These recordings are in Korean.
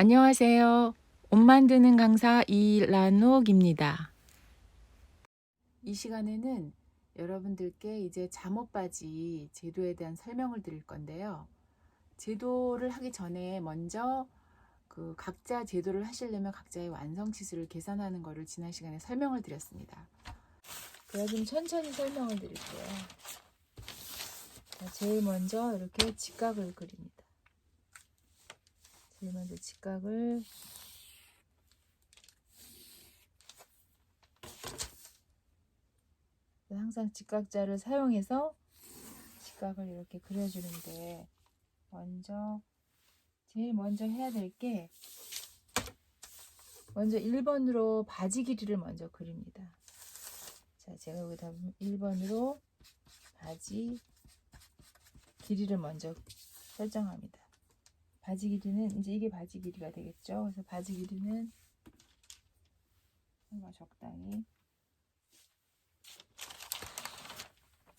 안녕하세요. 옷 만드는 강사 이란옥입니다. 이 시간에는 여러분들께 이제 잠옷바지 제도에 대한 설명을 드릴 건데요. 제도를 하기 전에 먼저 각자 제도를 하시려면 각자의 완성 치수를 계산하는 것을 지난 시간에 설명을 드렸습니다. 그래서 좀 천천히 설명을 드릴게요. 자, 제일 먼저 이렇게 직각을 그립니다. 제일 먼저 직각을 항상 직각자를 사용해서 직각을 이렇게 그려주는데 제일 먼저 해야 될 게 먼저 1번으로 바지 길이를 먼저 그립니다. 자, 제가 여기다 1번으로 바지 길이를 먼저 설정합니다. 바지 길이는 이제 이게 바지 길이가 되겠죠. 그래서 바지 길이는 적당히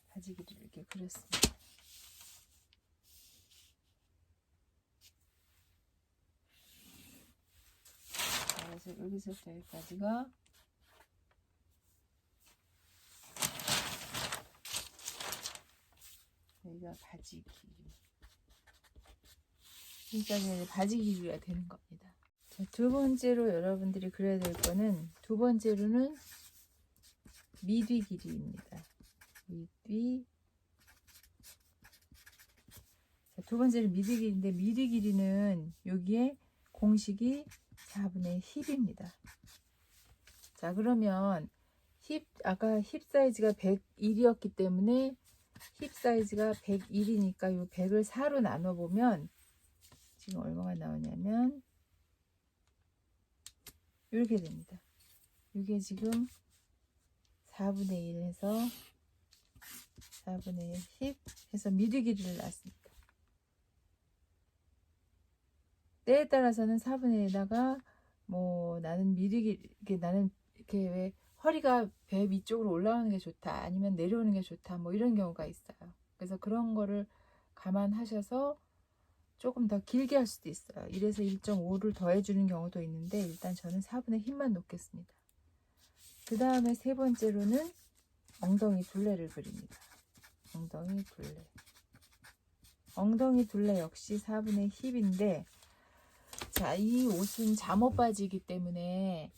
바지 길이를 이렇게 그렸습니다. 자, 그래서 여기서부터 여기까지가 여기가 바지 길이. 여기까지는 바지 길이가 되는 겁니다. 자, 두 번째로 여러분들이 그려야 될 거는 두 번째로는 미뒤 길이입니다. 미뒤. 자, 두 번째는 미뒤 길이인데 미뒤 길이는 여기에 공식이 4분의 힙입니다. 자, 그러면 아까 힙 사이즈가 101이었기 때문에 힙 사이즈가 101이니까 이 100을 4로 나눠 보면 지금 얼마가 나오냐면 이렇게 됩니다. 이게 지금 4분의 1 해서 4분의 1 힙 해서 미뒤 길이를 놨습니다. 때에 따라서는 4분의 1에다가 나는 미뒤 길이 나는 이렇게 왜 허리가 배 위쪽으로 올라오는 게 좋다 아니면 내려오는 게 좋다 이런 경우가 있어요. 그래서 그런 거를 감안하셔서 조금 더 길게 할 수도 있어요. 이래서 1.5를 더해주는 경우도 있는데 일단 저는 4분의 힙만 놓겠습니다. 그 다음에 세 번째로는 엉덩이 둘레를 그립니다. 엉덩이 둘레 역시 4분의 힙인데 자, 이 옷은 잠옷 바지이기 때문에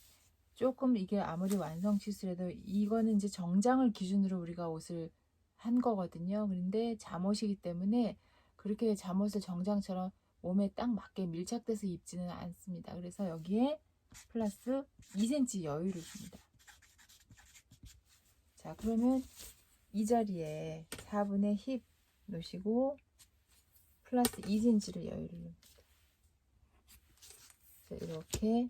조금 이게 아무리 완성 치수라도 이거는 이제 정장을 기준으로 우리가 옷을 한 거거든요. 그런데 잠옷이기 때문에 그렇게 잠옷을 정장처럼 몸에 딱 맞게 밀착돼서 입지는 않습니다. 그래서 여기에 플러스 2cm 여유를 줍니다. 자, 그러면 이 자리에 4분의 힙 놓으시고 플러스 2cm를 여유를 줍니다. 자, 이렇게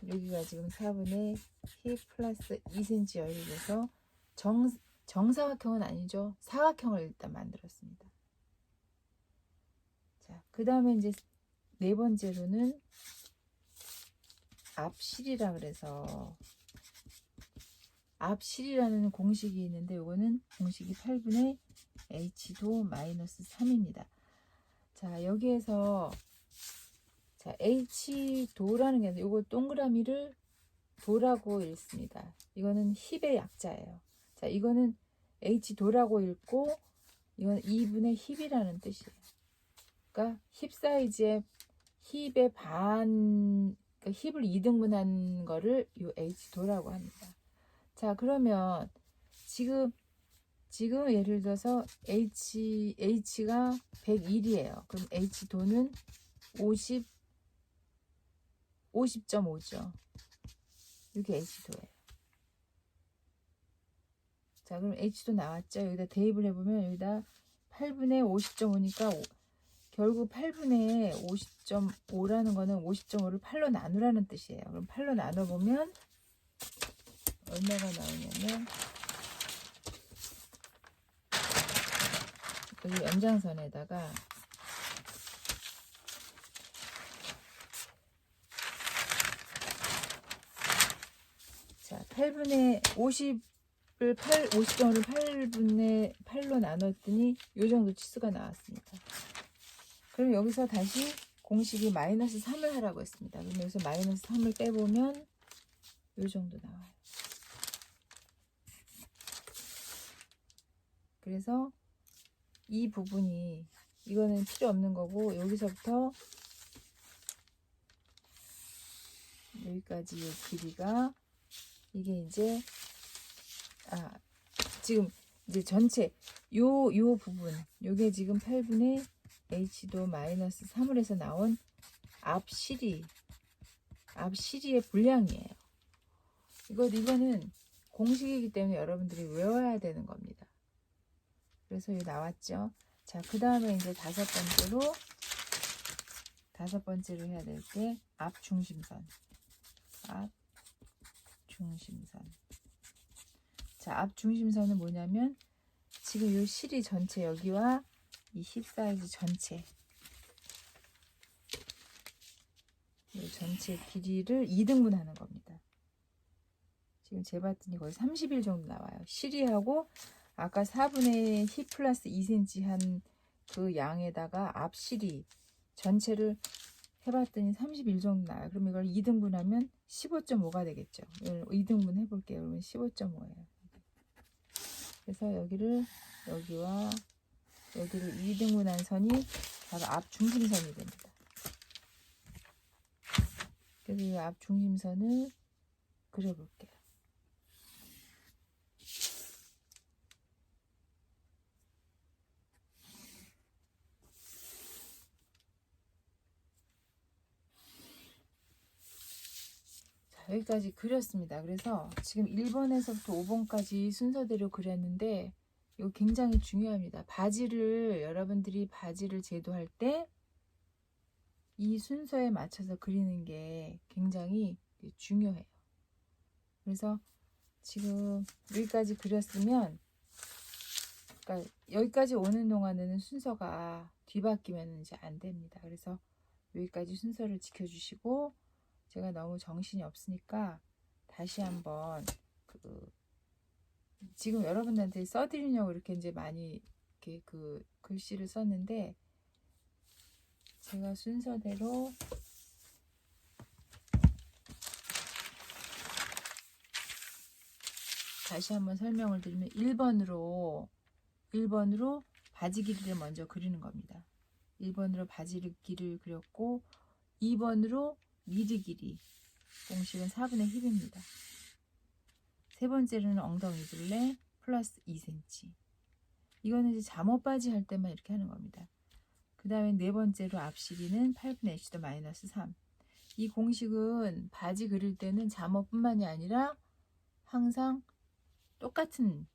여기가 지금 4분의 힙 플러스 2cm 여유를 줘서 정사각형은 아니죠. 사각형을 일단 만들었습니다. 자, 그 다음에 이제 네 번째로는 앞실이라 그래서 앞실이라는 공식이 있는데 이거는 공식이 8분의 h도 마이너스 3입니다. 자, 여기에서 자, h도라는 게 아니라 이거 동그라미를 도라고 읽습니다. 이거는 힙의 약자예요. 자, 이거는 h도라고 읽고 이건 2분의 힙이라는 뜻이에요. 그러니까 힙 사이즈의 힙의 반, 그러니까 힙을 2등분한 거를 이 h도라고 합니다. 자, 그러면 지금 예를 들어서 h가 101이에요. 그럼 h도는 50.5죠. 이게 h도예요. 자, 그럼 h도 나왔죠. 여기다 대입을 해보면 여기다 8분의 50.5니까 결국 8분의 50.5라는 거는 50.5를 8로 나누라는 뜻이에요. 그럼 8로 나눠보면 얼마가 나오냐면 여기 연장선에다가 자, 8분의 50.5를 8분의 8로 나눴더니 이 정도 치수가 나왔습니다. 그럼 여기서 다시 공식이 마이너스 3을 하라고 했습니다. 그럼 여기서 마이너스 3을 빼보면 이 정도 나와요. 그래서 이 부분이 이거는 필요 없는 거고 여기서부터 여기까지 이 길이가 이게 이제 지금 이제 전체 요 부분 요게 지금 8분의 h도 마이너스 3을 해서 나온 앞 실이의 분량이에요. 이거는 공식이기 때문에 여러분들이 외워야 되는 겁니다. 그래서 여기 나왔죠. 자, 그 다음에 이제 다섯 번째로 해야 될 게 앞중심선. 자, 앞중심선은 뭐냐면 지금 이 실이 전체 여기와 이 힙 사이즈 전체 이 전체 길이를 2등분 하는 겁니다. 지금 재봤더니 거의 30일 정도 나와요. 실이하고 아까 4분의 힙 플러스 2cm 한 그 양에다가 앞 실이 전체를 해봤더니 31 정도 나와요. 그럼 이걸 2등분 하면 15.5가 되겠죠. 2등분 해볼게요. 그러면 15.5예요. 그래서 여기를 여기와 여기를 2등분한 선이 바로 앞 중심선이 됩니다. 그래서 이 앞 중심선을 그려볼게요. 여기까지 그렸습니다. 그래서 지금 1번에서부터 5번까지 순서대로 그렸는데 이거 굉장히 중요합니다. 여러분들이 바지를 제도할 때 이 순서에 맞춰서 그리는 게 굉장히 중요해요. 그래서 지금 여기까지 그렸으면 그러니까 여기까지 오는 동안에는 순서가 뒤바뀌면 이제 안 됩니다. 그래서 여기까지 순서를 지켜주시고 제가 너무 정신이 없으니까 다시 한번 지금 여러분들한테 써드리려고 이렇게 이제 많이 이렇게 글씨를 썼는데 제가 순서대로 다시 한번 설명을 드리면 1번으로 바지 길이를 먼저 그리는 겁니다. 1번으로 바지 길이를 그렸고 2번으로 미리 길이 공식은 4분의 힙입니다. 세 번째로는 엉덩이 둘레 플러스 2cm. 이거는 이제 잠옷 바지 할 때만 이렇게 하는 겁니다. 그 다음에 네 번째로 앞 실이는 8분의 h도 마이너스 3. 이 공식은 바지 그릴 때는 잠옷뿐만이 아니라 항상 똑같은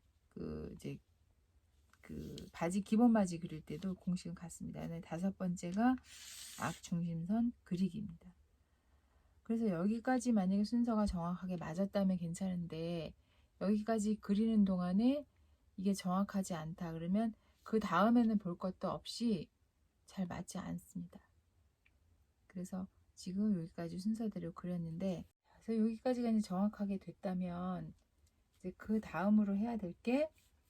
바지 기본 바지 그릴 때도 공식은 같습니다. 다섯 번째가 앞 중심선 그리기입니다. 그래서 여기까지 만약에 순서가 정확하게 맞았다면 괜찮은데 여기까지 그리는 동안에 이게 정확하지 않다 그러면 그 다음에는 볼 것도 없이 잘 맞지 않습니다. 그래서 지금 여기까지 순서대로 그렸는데 그래서 여기까지가 이제 정확하게 됐다면 이제 그 다음으로 해야 될 게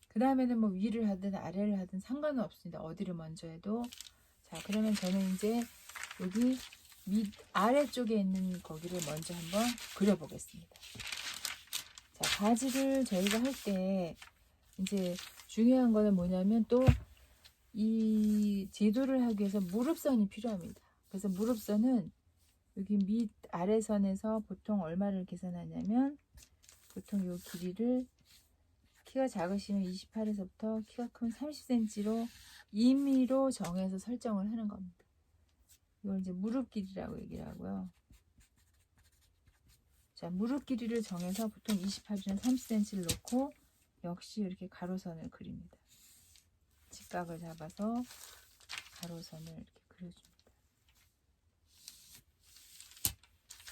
그 다음에는 뭐 위를 하든 아래를 하든 상관은 없습니다. 어디를 먼저 해도. 자, 그러면 저는 이제 여기 아래쪽에 있는 거기를 먼저 한번 그려보겠습니다. 자, 바지를 저희가 할 때 이제 중요한 거는 뭐냐면 또 이 제도를 하기 위해서 무릎선이 필요합니다. 그래서 무릎선은 여기 아래선에서 보통 얼마를 계산하냐면 보통 요 길이를 키가 작으시면 28에서부터 키가 크면 30cm로 임의로 정해서 설정을 하는 겁니다. 이걸 이제 무릎 길이라고 얘기를 하고요. 자, 무릎 길이를 정해서 보통 28이나 30cm를 놓고 역시 이렇게 가로선을 그립니다. 직각을 잡아서 가로선을 이렇게 그려줍니다.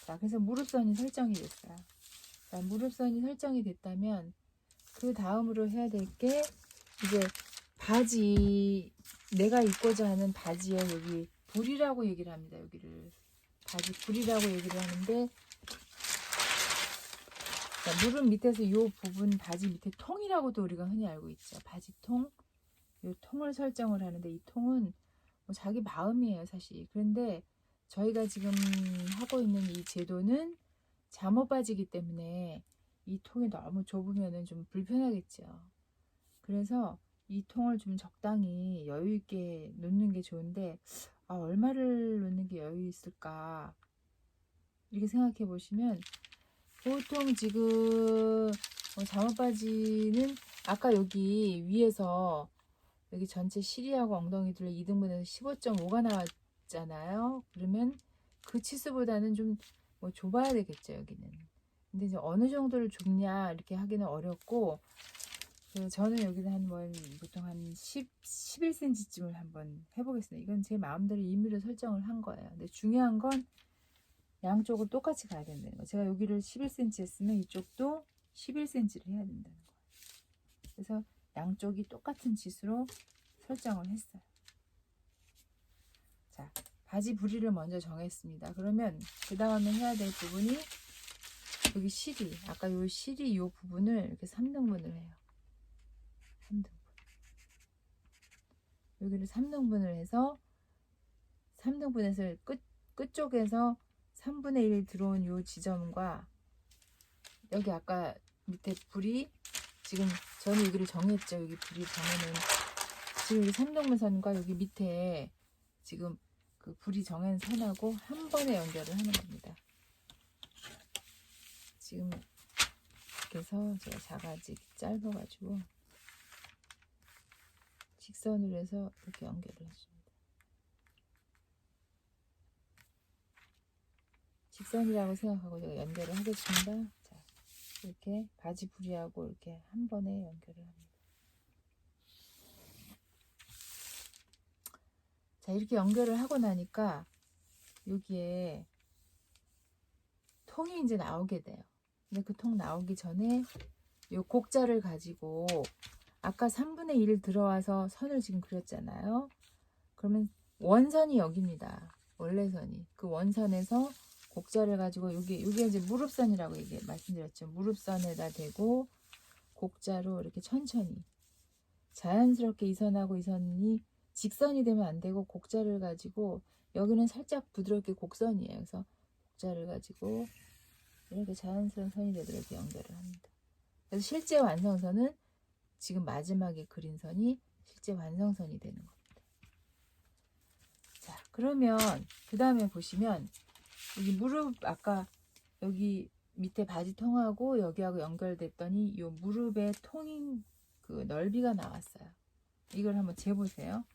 자, 그래서 무릎선이 설정이 됐어요. 자, 무릎선이 설정이 됐다면 그 다음으로 해야 될 게 이제 바지 내가 입고자 하는 바지에 여기 불이라고 얘기를 합니다. 여기를 바지 불이라고 얘기를 하는데 자, 무릎 밑에서 이 부분 바지 밑에 통이라고도 우리가 흔히 알고 있죠. 바지 통, 이 통을 설정을 하는데 이 통은 뭐 자기 마음이에요, 사실. 그런데 저희가 지금 하고 있는 이 제도는 잠옷 바지이기 때문에 이 통이 너무 좁으면은 좀 불편하겠죠. 그래서 이 통을 좀 적당히 여유 있게 놓는 게 좋은데, 아, 얼마를 놓는 게 여유 있을까? 이렇게 생각해 보시면, 보통 지금 잠옷 바지는 아까 여기 위에서 여기 전체 실이하고 엉덩이들 2등분해서 15.5가 나왔잖아요. 그러면 그 치수보다는 좀 뭐 좁아야 되겠죠, 여기는. 근데 이제 어느 정도를 좁냐 이렇게 하기는 어렵고, 저는 여기서 보통 한 11cm쯤을 한번 해보겠습니다. 이건 제 마음대로 임의로 설정을 한 거예요. 근데 중요한 건 양쪽을 똑같이 가야 된다는 거예요. 제가 여기를 11cm 했으면 이쪽도 11cm를 해야 된다는 거예요. 그래서 양쪽이 똑같은 치수로 설정을 했어요. 자, 바지 부리를 먼저 정했습니다. 그러면 그 다음에 해야 될 부분이 여기 실이, 아까 요 실이 요 부분을 이렇게 3등분을 해요. 3등분. 여기를 3등분을 해서 3등분해서 끝쪽에서 3분의 1 들어온 요 지점과 여기 아까 밑에 불이 지금 저는 여기를 정했죠. 여기 불이 정해놓은 지금 여기 3등분선과 여기 밑에 지금 그 불이 정한 선하고 한 번에 연결을 하는 겁니다. 지금 그래서 제가 자가지 짧아가지고 직선으로 해서 이렇게 연결을 해줍니다. 직선이라고 생각하고 제가 연결을 하겠습니다. 자, 이렇게 바지 부리하고 이렇게 한 번에 연결을 합니다. 자, 이렇게 연결을 하고 나니까 여기에 통이 이제 나오게 돼요. 근데 그 통 나오기 전에 요 곡자를 가지고 아까 3분의 1 들어와서 선을 지금 그렸잖아요. 그러면 원선이 여기입니다. 원래 선이. 그 원선에서 곡자를 가지고 여기 이제 무릎선이라고 말씀드렸죠. 무릎선에다 대고 곡자로 이렇게 천천히 자연스럽게 이 선하고 이 선이 직선이 되면 안 되고 곡자를 가지고 여기는 살짝 부드럽게 곡선이에요. 그래서 곡자를 가지고 이렇게 자연스러운 선이 되도록 이렇게 연결을 합니다. 그래서 실제 완성선은 지금 마지막에 그린 선이 실제 완성선이 되는 겁니다. 자, 그러면 그 다음에 보시면 여기 무릎 아까 여기 밑에 바지통하고 여기하고 연결됐더니 이 무릎의 통인 그 넓이가 나왔어요. 이걸 한번 재보세요.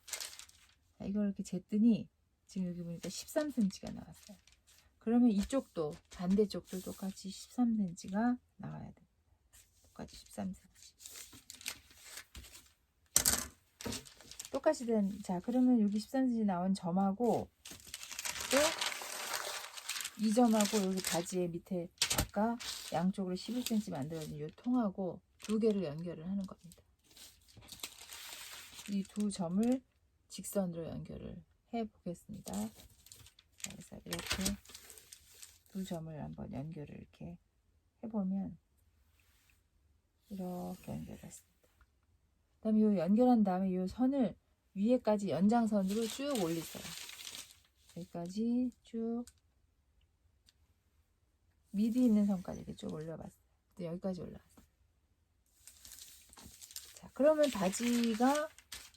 자, 이걸 이렇게 쟀더니 지금 여기 보니까 13cm가 나왔어요. 그러면 이쪽도 반대쪽도 똑같이 13cm가 나와야 됩니다. 똑같이 13cm. 똑같이 자, 그러면 여기 13cm 나온 점하고 또 이 점하고 여기 바지의 밑에 아까 양쪽으로 11cm 만들어진 이 통하고 두 개를 연결을 하는 겁니다. 이 두 점을 직선으로 연결을 해 보겠습니다. 그래서 이렇게 두 점을 한번 연결을 이렇게 해보면 이렇게 연결했습니다. 그 다음에 이 연결한 다음에 이 선을 위에까지 연장선으로 쭉 올리세요. 여기까지 쭉 미디 있는 선까지 이렇게 쭉 올려봤어요. 여기까지 올라갔어요. 자, 그러면 바지가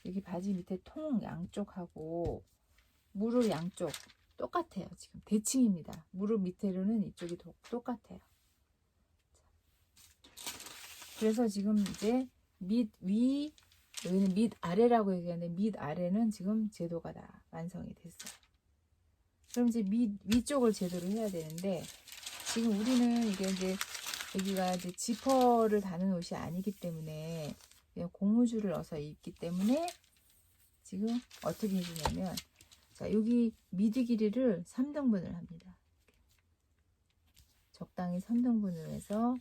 여기 바지 밑에 통 양쪽하고 무릎 양쪽 똑같아요. 지금 대칭입니다. 무릎 밑에로는 이쪽이 똑같아요. 그래서 지금 이제 밑위 여기는 밑아래라고 얘기하는데 밑아래는 지금 제도가 다 완성이 됐어요. 그럼 이제 위쪽을 제도를 해야 되는데 지금 우리는 이게 이제 여기가 이제 지퍼를 다는 옷이 아니기 때문에 그냥 고무줄을 넣어서 입기 때문에 지금 어떻게 해주냐면 자, 여기 미디 길이를 3등분을 합니다. 적당히 3등분을 해서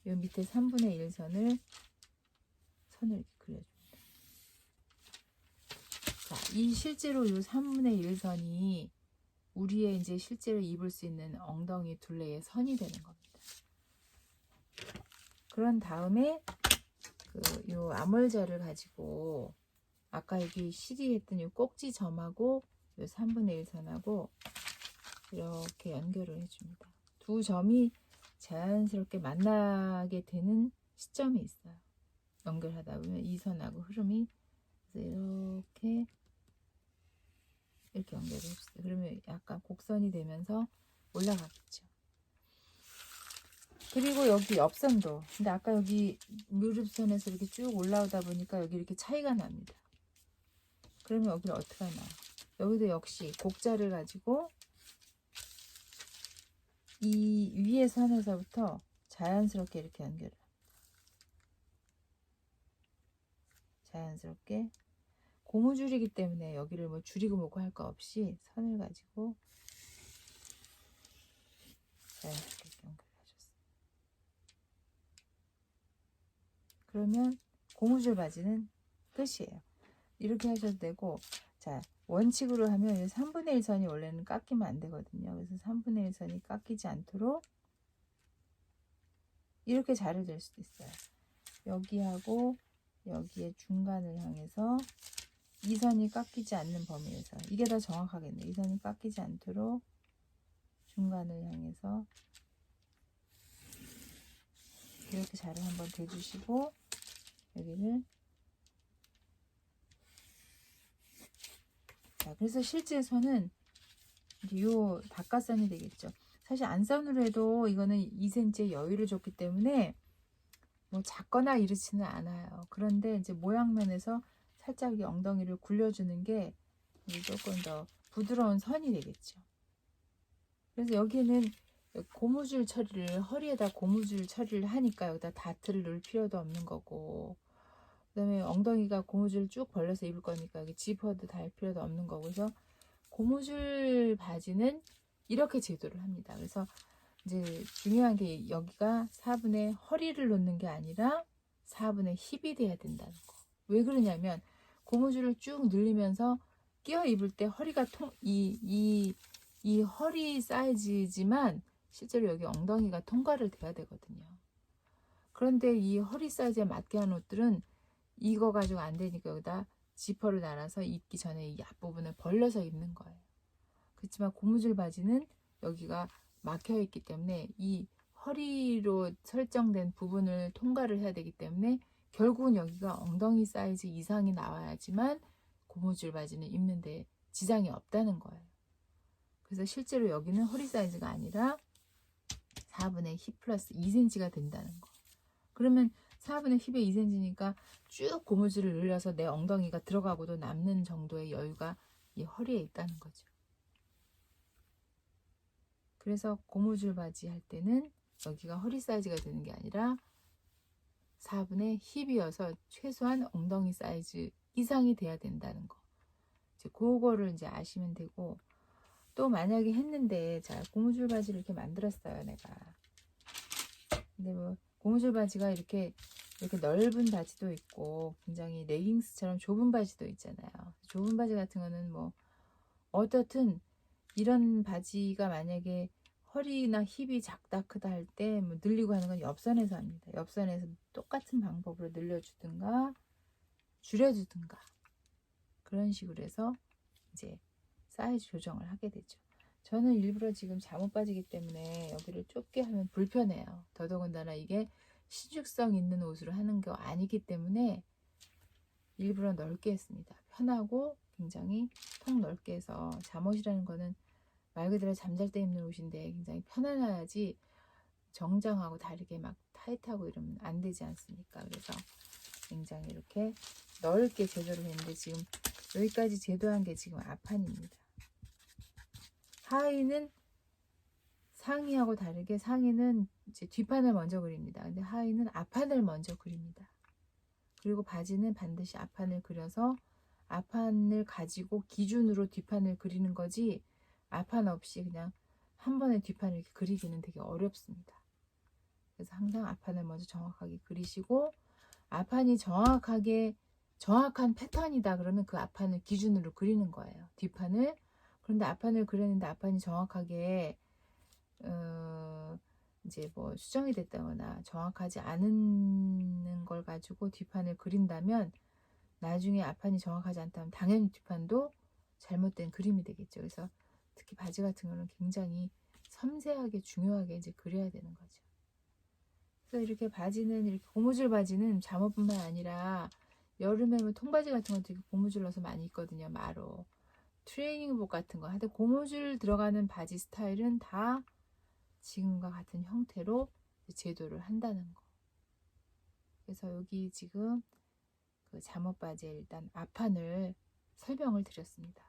이 밑에 3분의 1 선을 이렇게 그려줍니다. 자, 이 실제로 이 3분의 1 선이 우리의 이제 실제로 입을 수 있는 엉덩이 둘레의 선이 되는 겁니다. 그런 다음에 요 암홀자를 가지고 아까 여기 실이 했던 이 꼭지 점하고 이 3분의 1 선하고 이렇게 연결을 해줍니다. 두 점이 자연스럽게 만나게 되는 시점이 있어요. 연결하다 보면 이 선하고 흐름이, 그래서 이렇게 연결을 해주세요. 그러면 약간 곡선이 되면서 올라가겠죠. 그리고 여기 옆선도, 근데 아까 여기 무릎선에서 이렇게 쭉 올라오다 보니까 여기 이렇게 차이가 납니다. 그러면 여기를 어떻게 하나? 여기도 역시 곡자를 가지고 이 위에 선에서부터 자연스럽게 이렇게 연결을, 자연스럽게 고무줄이기 때문에 여기를 뭐 줄이고 뭐고 할 거 없이 선을 가지고 자연스럽게 연결해줬어요. 그러면 고무줄 바지는 끝이에요. 이렇게 하셔도 되고, 자, 원칙으로 하면 3분의 1 선이 원래는 깎이면 안 되거든요. 그래서 3분의 1 선이 깎이지 않도록 이렇게 자를 될 수도 있어요. 여기하고 여기에 중간을 향해서 이 선이 깎이지 않는 범위에서, 이게 더 정확하겠네. 이 선이 깎이지 않도록 중간을 향해서 이렇게 자를 한번 대주시고, 여기를, 자, 그래서 실제 선은 요 바깥선이 되겠죠. 사실 안선으로 해도 이거는 2cm의 여유를 줬기 때문에 뭐 작거나 이렇지는 않아요. 그런데 이제 모양면에서 살짝 이 엉덩이를 굴려주는 게 조금 더 부드러운 선이 되겠죠. 그래서 여기는 고무줄 처리를, 허리에다 고무줄 처리를 하니까 여기다 다트를 넣을 필요도 없는 거고, 그 다음에 엉덩이가 고무줄 쭉 벌려서 입을 거니까 여기 지퍼도 달 필요도 없는 거고, 그래서 고무줄 바지는 이렇게 제도를 합니다. 그래서 이제 중요한 게 여기가 4분의 허리를 놓는 게 아니라 4분의 힙이 돼야 된다는 거. 왜 그러냐면 고무줄을 쭉 늘리면서 끼어 입을 때 허리가 이 허리 사이즈지만 실제로 여기 엉덩이가 통과를 돼야 되거든요. 그런데 이 허리 사이즈에 맞게 한 옷들은 이거 가지고 안 되니까 여기다 지퍼를 달아서 입기 전에 이 앞부분을 벌려서 입는 거예요. 그렇지만 고무줄 바지는 여기가 막혀 있기 때문에 이 허리로 설정된 부분을 통과를 해야 되기 때문에 결국은 여기가 엉덩이 사이즈 이상이 나와야지만 고무줄 바지는 입는데 지장이 없다는 거예요. 그래서 실제로 여기는 허리 사이즈가 아니라 4분의 10 플러스 2cm가 된다는 거. 그러면 4분의 10에 2cm니까 쭉 고무줄을 늘려서 내 엉덩이가 들어가고도 남는 정도의 여유가 이 허리에 있다는 거죠. 그래서 고무줄 바지 할 때는 여기가 허리 사이즈가 되는 게 아니라 4분의 10이어서 최소한 엉덩이 사이즈 이상이 돼야 된다는 거. 이제 그거를 이제 아시면 되고, 또 만약에 했는데, 자, 고무줄 바지를 이렇게 만들었어요, 내가. 근데 뭐 고무줄 바지가 이렇게 넓은 바지도 있고 굉장히 레깅스처럼 좁은 바지도 있잖아요. 좁은 바지 같은 거는 뭐 어떻든 이런 바지가 만약에 허리나 힙이 작다 크다 할 때 뭐 늘리고 하는 건 옆선에서 합니다. 옆선에서 똑같은 방법으로 늘려주든가 줄여주든가 그런 식으로 해서 이제 사이즈 조정을 하게 되죠. 저는 일부러 지금 잠옷 바지기 때문에 여기를 좁게 하면 불편해요. 더더군다나 이게 신축성 있는 옷으로 하는 게 아니기 때문에 일부러 넓게 했습니다. 편하고 굉장히 통 넓게 해서, 잠옷이라는 거는 말 그대로 잠잘 때 입는 옷인데 굉장히 편안해야지 정장하고 다르게 막 타이트하고 이러면 안 되지 않습니까? 그래서 굉장히 이렇게 넓게 제도를 했는데 지금 여기까지 제도한 게 지금 앞판입니다. 하의는 상의하고 다르게 상의는 이제 뒷판을 먼저 그립니다. 근데 하의는 앞판을 먼저 그립니다. 그리고 바지는 반드시 앞판을 그려서 앞판을 가지고 기준으로 뒷판을 그리는 거지, 앞판 없이 그냥 한 번에 뒷판을 이렇게 그리기는 되게 어렵습니다. 그래서 항상 앞판을 먼저 정확하게 그리시고, 앞판이 정확한 패턴이다 그러면 그 앞판을 기준으로 그리는 거예요, 뒷판을. 그런데 앞판을 그렸는데 앞판이 정확하게 이제 뭐 수정이 됐다거나 정확하지 않은 걸 가지고 뒷판을 그린다면 나중에 앞판이 정확하지 않다면 당연히 뒷판도 잘못된 그림이 되겠죠. 그래서 특히 바지 같은 거는 굉장히 섬세하게 중요하게 이제 그려야 되는 거죠. 그래서 이렇게 바지는 이렇게 고무줄 바지는 잠옷뿐만 아니라 여름에 뭐 통바지 같은 것도 이렇게 고무줄 넣어서 많이 입거든요. 마로 트레이닝복 같은 거. 하여튼 고무줄 들어가는 바지 스타일은 다 지금과 같은 형태로 제도를 한다는 거. 그래서 여기 지금 그 잠옷 바지에 일단 앞판을 설명을 드렸습니다.